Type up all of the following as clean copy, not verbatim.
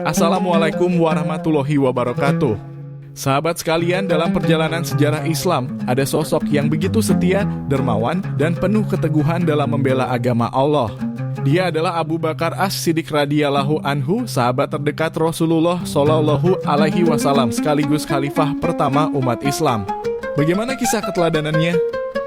Assalamualaikum warahmatullahi wabarakatuh. Sahabat sekalian, dalam perjalanan sejarah Islam, ada sosok yang begitu setia, dermawan, dan penuh keteguhan dalam membela agama Allah. Dia adalah Abu Bakar As-Siddiq radhiyallahu anhu, sahabat terdekat Rasulullah Shallallahu alaihi wasallam sekaligus khalifah pertama umat Islam. Bagaimana kisah keteladanannya?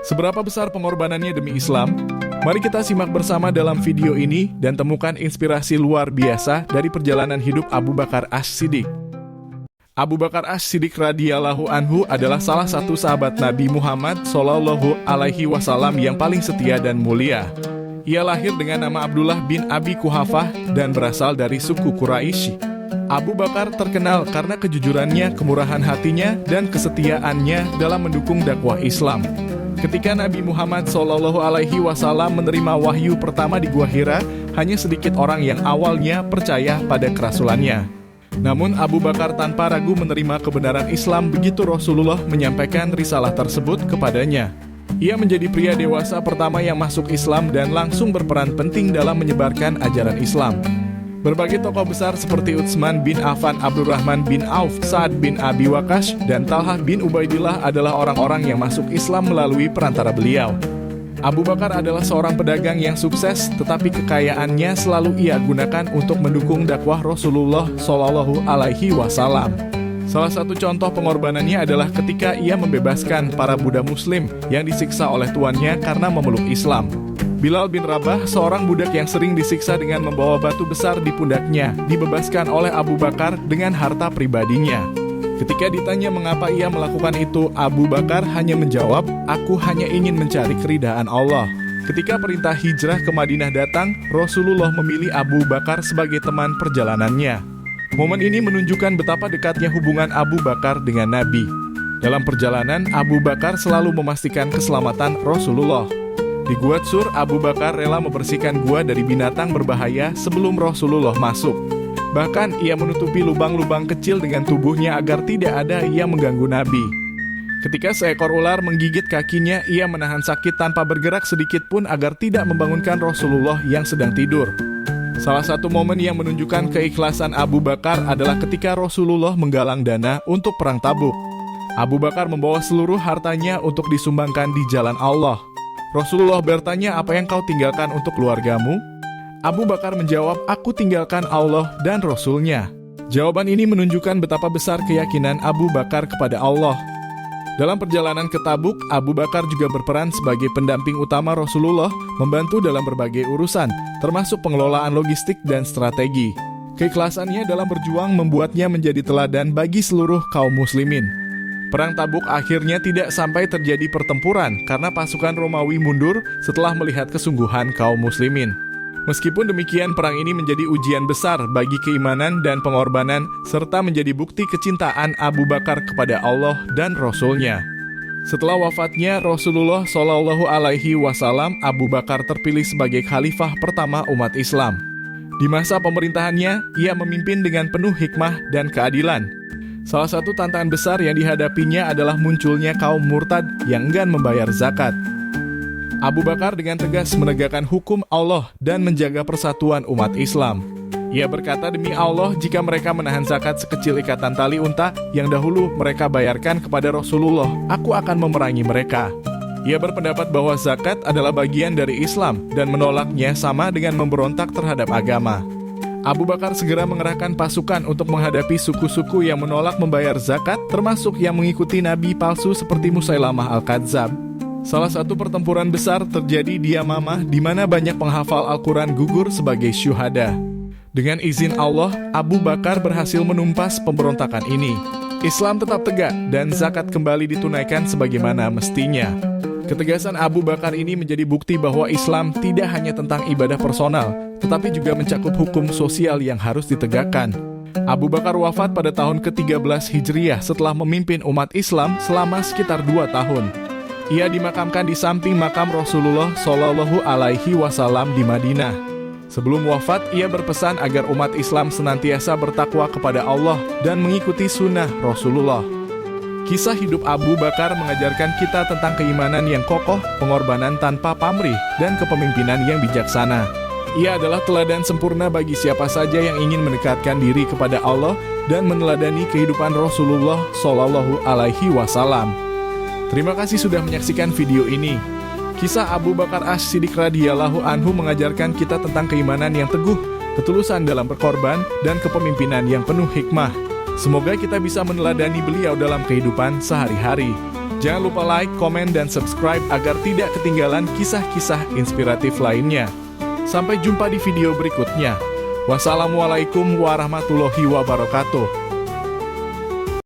Seberapa besar pengorbanannya demi Islam? Mari kita simak bersama dalam video ini dan temukan inspirasi luar biasa dari perjalanan hidup Abu Bakar As-Siddiq. Abu Bakar As-Siddiq radhiyallahu anhu adalah salah satu sahabat Nabi Muhammad Shallallahu alaihi wasallam yang paling setia dan mulia. Ia lahir dengan nama Abdullah bin Abi Quhafah dan berasal dari suku Quraisy. Abu Bakar terkenal karena kejujurannya, kemurahan hatinya, dan kesetiaannya dalam mendukung dakwah Islam. Ketika Nabi Muhammad SAW menerima wahyu pertama di Gua Hira, hanya sedikit orang yang awalnya percaya pada kerasulannya. Namun Abu Bakar tanpa ragu menerima kebenaran Islam begitu Rasulullah menyampaikan risalah tersebut kepadanya. Ia menjadi pria dewasa pertama yang masuk Islam dan langsung berperan penting dalam menyebarkan ajaran Islam. Berbagai tokoh besar seperti Utsman bin Affan, Abdurrahman bin Auf, Sa'ad bin Abi Waqqas, dan Talhah bin Ubaidillah adalah orang-orang yang masuk Islam melalui perantara beliau. Abu Bakar adalah seorang pedagang yang sukses, tetapi kekayaannya selalu ia gunakan untuk mendukung dakwah Rasulullah Shallallahu alaihi wasallam. Salah satu contoh pengorbanannya adalah ketika ia membebaskan para budak muslim yang disiksa oleh tuannya karena memeluk Islam. Bilal bin Rabah, seorang budak yang sering disiksa dengan membawa batu besar di pundaknya, dibebaskan oleh Abu Bakar dengan harta pribadinya. Ketika ditanya mengapa ia melakukan itu, Abu Bakar hanya menjawab, "Aku hanya ingin mencari keridhaan Allah." Ketika perintah hijrah ke Madinah datang, Rasulullah memilih Abu Bakar sebagai teman perjalanannya. Momen ini menunjukkan betapa dekatnya hubungan Abu Bakar dengan Nabi. Dalam perjalanan, Abu Bakar selalu memastikan keselamatan Rasulullah. Di Gua Tsur, Abu Bakar rela membersihkan gua dari binatang berbahaya sebelum Rasulullah masuk. Bahkan ia menutupi lubang-lubang kecil dengan tubuhnya agar tidak ada yang mengganggu Nabi. Ketika seekor ular menggigit kakinya, ia menahan sakit tanpa bergerak sedikit pun agar tidak membangunkan Rasulullah yang sedang tidur. Salah satu momen yang menunjukkan keikhlasan Abu Bakar adalah ketika Rasulullah menggalang dana untuk perang Tabuk. Abu Bakar membawa seluruh hartanya untuk disumbangkan di jalan Allah. Rasulullah bertanya, "Apa yang kau tinggalkan untuk keluargamu?" Abu Bakar menjawab, "Aku tinggalkan Allah dan Rasul-Nya." Jawaban ini menunjukkan betapa besar keyakinan Abu Bakar kepada Allah. Dalam perjalanan ke Tabuk, Abu Bakar juga berperan sebagai pendamping utama Rasulullah, membantu dalam berbagai urusan, termasuk pengelolaan logistik dan strategi. Keikhlasannya dalam berjuang membuatnya menjadi teladan bagi seluruh kaum muslimin. Perang Tabuk akhirnya tidak sampai terjadi pertempuran karena pasukan Romawi mundur setelah melihat kesungguhan kaum muslimin. Meskipun demikian, perang ini menjadi ujian besar bagi keimanan dan pengorbanan serta menjadi bukti kecintaan Abu Bakar kepada Allah dan Rasul-Nya. Setelah wafatnya Rasulullah Shallallahu alaihi wasallam, Abu Bakar terpilih sebagai khalifah pertama umat Islam. Di masa pemerintahannya, ia memimpin dengan penuh hikmah dan keadilan. Salah satu tantangan besar yang dihadapinya adalah munculnya kaum murtad yang enggan membayar zakat. Abu Bakar dengan tegas menegakkan hukum Allah dan menjaga persatuan umat Islam. Ia berkata, "Demi Allah, jika mereka menahan zakat sekecil ikatan tali unta yang dahulu mereka bayarkan kepada Rasulullah, aku akan memerangi mereka." Ia berpendapat bahwa zakat adalah bagian dari Islam dan menolaknya sama dengan memberontak terhadap agama. Abu Bakar segera mengerahkan pasukan untuk menghadapi suku-suku yang menolak membayar zakat, termasuk yang mengikuti nabi palsu seperti Musailamah Al-Kadzab. Salah satu pertempuran besar terjadi di Yamamah, di mana banyak penghafal Al-Quran gugur sebagai syuhada. Dengan izin Allah, Abu Bakar berhasil menumpas pemberontakan ini. Islam tetap tegak dan zakat kembali ditunaikan sebagaimana mestinya. Ketegasan Abu Bakar ini menjadi bukti bahwa Islam tidak hanya tentang ibadah personal, tetapi juga mencakup hukum sosial yang harus ditegakkan. Abu Bakar wafat pada tahun ke-13 Hijriah setelah memimpin umat Islam selama sekitar 2 tahun. Ia dimakamkan di samping makam Rasulullah Shallallahu alaihi wasallam di Madinah. Sebelum wafat, ia berpesan agar umat Islam senantiasa bertakwa kepada Allah dan mengikuti sunnah Rasulullah. Kisah hidup Abu Bakar mengajarkan kita tentang keimanan yang kokoh, pengorbanan tanpa pamrih, dan kepemimpinan yang bijaksana. Ia adalah teladan sempurna bagi siapa saja yang ingin mendekatkan diri kepada Allah dan meneladani kehidupan Rasulullah Shallallahu Alaihi Wasallam. Terima kasih sudah menyaksikan video ini. Kisah Abu Bakar As-Siddiq radhiyallahu anhu mengajarkan kita tentang keimanan yang teguh, ketulusan dalam berkorban, dan kepemimpinan yang penuh hikmah. Semoga kita bisa meneladani beliau dalam kehidupan sehari-hari. Jangan lupa like, komen, dan subscribe agar tidak ketinggalan kisah-kisah inspiratif lainnya. Sampai jumpa di video berikutnya. Wassalamualaikum warahmatullahi wabarakatuh.